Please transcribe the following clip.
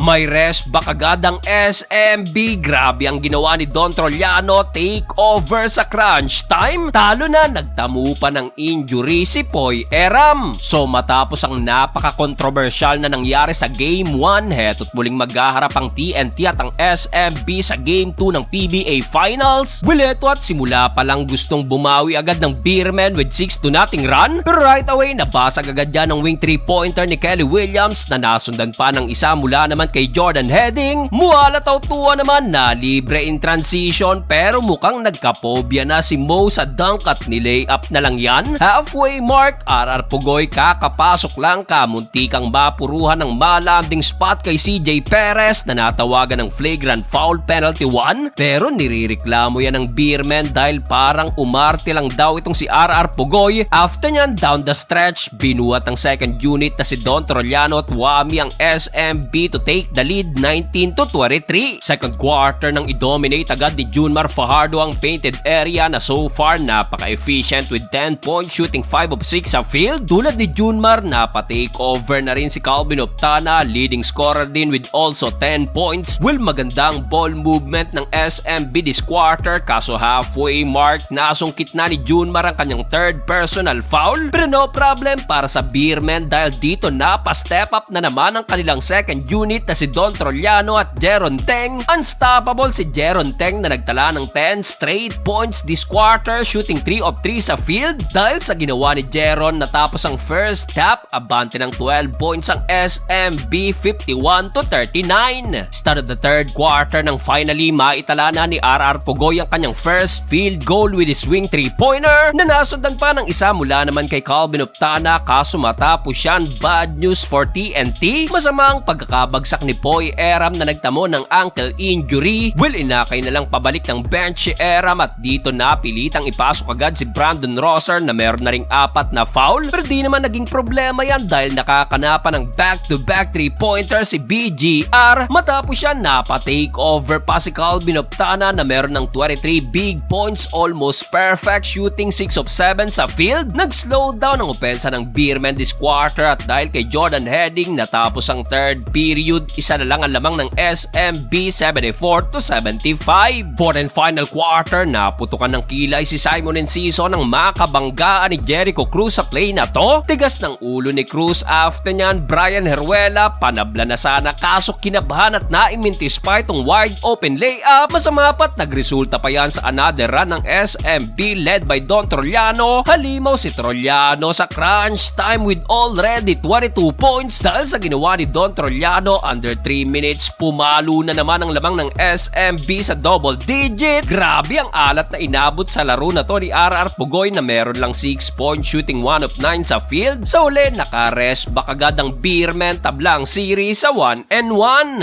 May rest back agad ang SMB. Grabe ang ginawa ni Don Trollano, take over sa crunch time. Talo na, nagtamo pa ng injury si Poy Eram. So matapos ang napaka-controversial na nangyari sa Game 1, heto't muling maghaharap ang TNT at ang SMB sa Game 2 ng PBA Finals. Eto at simula pa lang gustong bumawi agad ng Beermen with 6-0 run. Pero right away, nabasag agad yan ng wing 3-pointer ni Kelly Williams na nasundan pa ng isa mula naman kay Jordan Heading. Muala Tautua naman na libre in transition pero mukhang nagkapobya na si Mo sa dunk at nilay-up na lang yan. Halfway mark, RR Pugoy kakapasok lang kamunti kang mapuruhan ng malanding spot kay CJ Perez na natawagan ng flagrant foul penalty 1 pero nirireklamo yan ng Beermen dahil parang umarte lang daw itong si RR Pugoy. After nyan, down the stretch, binuhat ang second unit na si Don Trollano at wami ang SMB to take the lead 19-23. Second quarter nang i-dominate agad ni Junmar Fajardo ang painted area na so far napaka-efficient with 10-point shooting 5 of 6 sa field. Tulad ni Junmar, napa-take over na rin si Calvin Optana, leading scorer din with also 10 points. Well, magandang ball movement ng SMB this quarter kaso halfway mark, nasungkit na ni Junmar ang kanyang third personal foul. Pero no problem para sa Beermen dahil dito napa-step up na naman ang kanilang second unit na si Don Trollano at Jeron Teng. Unstoppable si Jeron Teng na nagtala ng 10 straight points this quarter, shooting 3 of 3 sa field. Dahil sa ginawa ni Jeron, natapos ang first half, abante ng 12 points ang SMB, 51-39. Start of the third quarter nang finally maitala na ni RR Pugoy ang kanyang first field goal with his swing 3-pointer na nasundan pa ng isa mula naman kay Calvin Optana kaso matapos yan, bad news for TNT. Masamang pagkakabagsak ni Poy Eram na nagtamo ng ankle injury. Well, inakay na lang pabalik ng bench si Eram at dito napilitang ipasok agad si Brandon Rosser na meron na ring 4 na foul. Pero di naman naging problema yan dahil nakakanapan ng back-to-back 3-pointer si BGR. Matapos yan, napa-take over pa si Calvin Optana na meron ng 23 big points, almost perfect shooting 6 of 7 sa field. Nag-slow down ang opensa ng Beermen this quarter at dahil kay Jordan Heading natapos ang third period, isa na lang ang lamang ng SMB, 74-75. Fourth and final quarter, naputukan ng kilay si Simon Enciso ng makabanggaan ni Jericho Cruz sa play na to. Tigas ng ulo ni Cruz. After nyan, Brian Heruela, panabla na sana kaso kinabahan at naimintis pa itong wide open layup. Masama pa't nagresulta pa yan sa another run ng SMB led by Don Trollano. Halimaw si Trollano sa crunch time with already 22 points dahil sa ginawa ni Don Trollano. Under 3 minutes, pumalo na naman ang lamang ng SMB sa double digit. Grabe ang alat na inabot sa laro na to ni RR Pugoy na meron lang 6-point shooting 1 of 9 sa field. Sa uli, naka-rest back agad ang Beermen, tablang series sa 1-1.